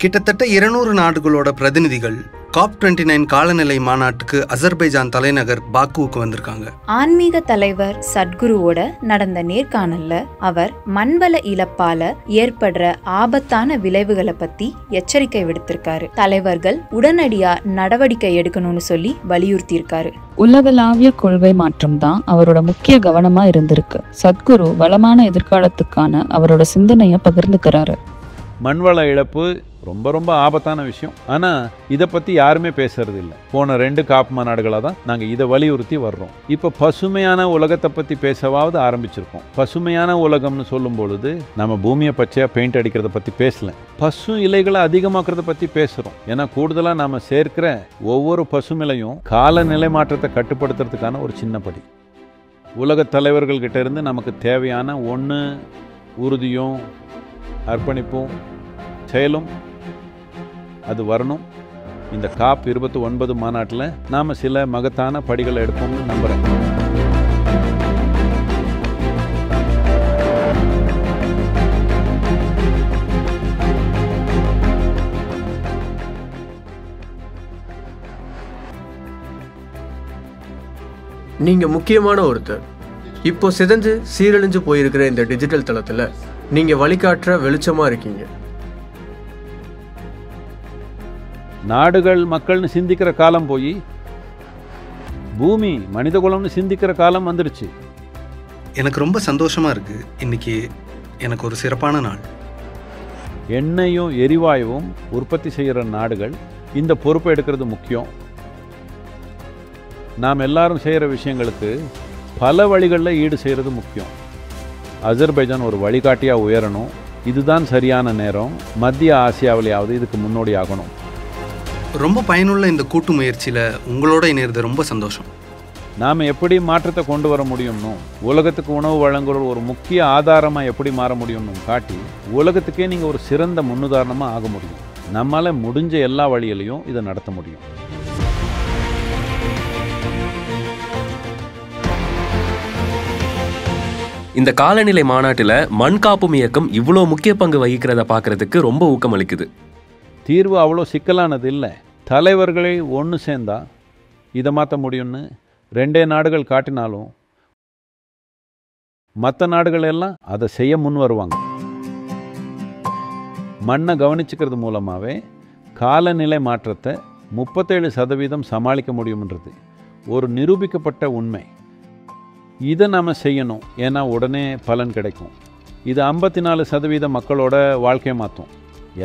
கிட்டத்தட்ட 200 நாடுகளோட பிரதிநிதிகள் COP29 காலநிலை மாநாட்டுக்கு அசர்பைஜான் தலைநகர் பாக்குவுக்கு வந்திருக்காங்க. ஆன்மீக தலைவர் சத்குருவோட நடந்த நேர்காணல்ல அவர் மண்வள இழப்பால ஏற்படுற ஆபத்தான விளைவுகளை பத்தி எச்சரிக்கை விடுத்திருக்காரு. தலைவர்கள் உடனடியா நடவடிக்கை எடுக்கணும்னு சொல்லி வலியுறுத்தி இருக்காரு. உலகளாவிய கொள்கை மாற்றம் தான் அவரோட முக்கிய கவனமா இருந்திருக்கு. சத்குரு வளமான எதிர்காலத்துக்கான அவரோட சிந்தனையை பகிர்ந்துக்கிறாரு. மண்வள இழப்பு ரொம்ப ரொம்ப ஆபத்தான விஷயம். ஆனால் இதை பற்றி யாருமே பேசுறது இல்லை. போன 2 காப் மாநாடுகளாக தான் நாங்கள் இதை வலியுறுத்தி வர்றோம். இப்போ பசுமையான உலகத்தை பற்றி பேசவாவது ஆரம்பிச்சிருக்கோம். பசுமையான உலகம்னு சொல்லும் பொழுது நம்ம பூமியை பச்சையாக பெயிண்ட் அடிக்கிறத பற்றி பேசல, பசு இலைகளை அதிகமாக்குறத பற்றி பேசுகிறோம். ஏன்னா கூடுதலாக நாம் சேர்க்கிற ஒவ்வொரு பசுமிலையும் காலநிலை மாற்றத்தை கட்டுப்படுத்துறதுக்கான ஒரு சின்ன படி. உலக தலைவர்கள்கிட்ட இருந்து நமக்கு தேவையான ஒன்று உறுதியும் அர்ப்பணிப்பும் செயலும் அது வரணும். இந்த COP 29 மாநாட்டில் நாம் சில மகத்தான படிகளை எடுப்போம்னு நம்புகிறேன். நீங்க முக்கியமான ஒருத்தர். இப்போ சிதைஞ்சு சீரழிஞ்சு போயிருக்கிற இந்த டிஜிட்டல் தளத்துல நீங்க வழிகாட்டுற வெளிச்சமா இருக்கீங்க. நாடுகள் மக்கள்னு சிந்திக்கிற காலம் போய் பூமி மனிதகுலம்னு சிந்திக்கிற காலம் வந்துருச்சு. எனக்கு ரொம்ப சந்தோஷமா இருக்கு. இன்னைக்கு எனக்கு ஒரு சிறப்பான நாள். எண்ணெயும் எரிவாயுவும் உற்பத்தி செய்கிற நாடுகள் இந்த பொறுப்பை எடுக்கிறது முக்கியம். நாம் எல்லாரும் செய்கிற விஷயங்களுக்கு பல வழிகளில் ஈடு செய்கிறது முக்கியம். அசர்பைஜான் ஒரு வழிகாட்டியாக உயரணும். இதுதான் சரியான நேரம். மத்திய ஆசியாவிலேயாவது இதுக்கு முன்னோடி ஆகணும். ரொம்ப பயனுள்ள இந்த கூட்டு முயற்சியில் உங்களோட இணையிறது ரொம்ப சந்தோஷம். நாம் எப்படி மாற்றத்தை கொண்டு வர முடியும்னு, உலகத்துக்கு உணவு வழங்குற ஒரு முக்கிய ஆதாரமாக எப்படி மாற முடியும்னு காட்டி உலகத்துக்கே நீங்கள் ஒரு சிறந்த முன்னுதாரணமாக ஆக முடியும். நம்மளால் முடிஞ்ச எல்லா வழியிலையும் இதை நடத்த முடியும். இந்த காலநிலை மாநாட்டில் மண் காப்பும் இயக்கம் இவ்வளோ முக்கிய பங்கு வகிக்கிறத பார்க்கறதுக்கு ரொம்ப ஊக்கமளிக்குது. தீர்வு அவ்வளோ சிக்கலானது இல்லை. தலைவர்களை ஒன்று சேர்ந்தா இதை மாற்ற முடியும்னு 2 நாடுகள் காட்டினாலும் மற்ற நாடுகள் எல்லாம் அதை செய்ய முன் வருவாங்க. மண்ணை கவனிச்சுக்கிறது மூலமாகவே காலநிலை மாற்றத்தை 37% சமாளிக்க முடியும்ன்றது ஒரு நிரூபிக்கப்பட்ட உண்மை. இதை நாம் செய்யணும். ஏன்னா உடனே பலன் கிடைக்கும். இது 54% மக்களோட வாழ்க்கையை மாற்றும்.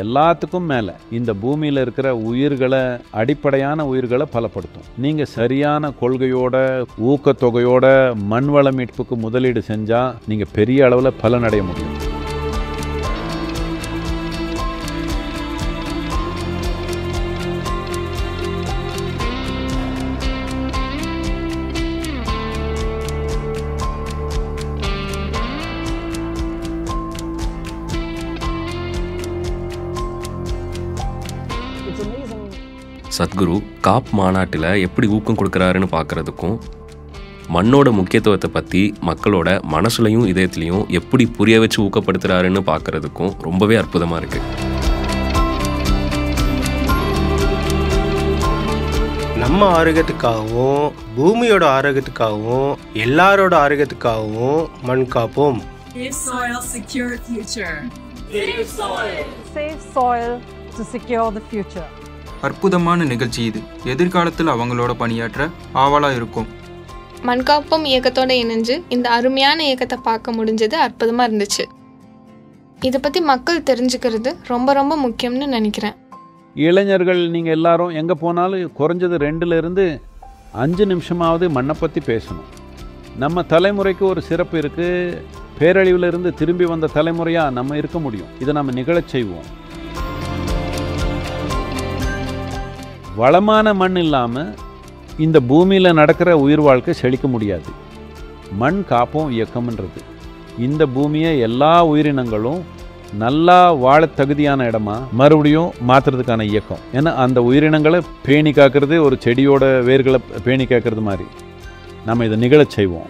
எல்லாத்துக்கும் மேலே இந்த பூமியில் இருக்கிற உயிர்களை, அடிப்படையான உயிர்களை பலப்படுத்தும். நீங்கள் சரியான கொள்கையோட ஊக்கத்தொகையோட மண்வள மீட்புக்கு முதலீடு செஞ்சால் நீங்கள் பெரிய அளவில் பலனடைய முடியும். சத்குரு காப் மாநாட்டில் எப்படி ஊக்கம் கொடுக்குறாருன்னு பார்க்குறதுக்கும், மண்ணோட முக்கியத்துவத்தை பற்றி மக்களோட மனசுலையும் இதயத்துலையும் எப்படி புரிய வச்சு ஊக்கப்படுத்துகிறாருன்னு பார்க்குறதுக்கும் ரொம்பவே அற்புதமாக இருக்குது. நம்ம ஆரோக்கியத்துக்காகவும் பூமியோட ஆரோக்கியத்துக்காகவும் எல்லாரோட ஆரோக்கியத்துக்காகவும் மண் காப்போம். Save soil, secure future. Save soil. Save soil to secure the future. அற்புதமான நிகழ்ச்சி இது. எதிர்காலத்தில் அவங்களோட பணியாற்ற ஆவலா இருக்கும். மண்காப்போம் இயக்கத்தோட இணைஞ்சு இந்த அருமையான இயக்கத்தை பார்க்க முடிஞ்சது அற்புதமாக இருந்துச்சு. இதை பற்றி மக்கள் தெரிஞ்சுக்கிறது ரொம்ப ரொம்ப முக்கியம்னு நினைக்கிறேன். இளைஞர்கள் நீங்கள் எல்லாரும் எங்கே போனாலும் குறைஞ்சது 2 to 5 நிமிஷமாவது மண்ணை பற்றி பேசணும். நம்ம தலைமுறைக்கு ஒரு சிறப்பு இருக்குது. பேரழிவில் இருந்து திரும்பி வந்த தலைமுறையாக நம்ம இருக்க முடியும். இதை நம்ம நிகழச் செய்வோம். வளமான மண் இல்லாமல் இந்த பூமியில் நடக்கிற உயிர் வாழ்க்கை செழிக்க முடியாது. மண் காப்போம் இயக்கம்ன்றது இந்த பூமியை எல்லா உயிரினங்களும் நல்லா வாழ தகுதியான இடமா மறுபடியும் மாற்றுறதுக்கான இயக்கம். ஏன்னா அந்த உயிரினங்களை பேணி காக்கிறது ஒரு செடியோட வேர்களை பேணி காக்கிறது மாதிரி நம்ம இதை நிகழச் செய்வோம்.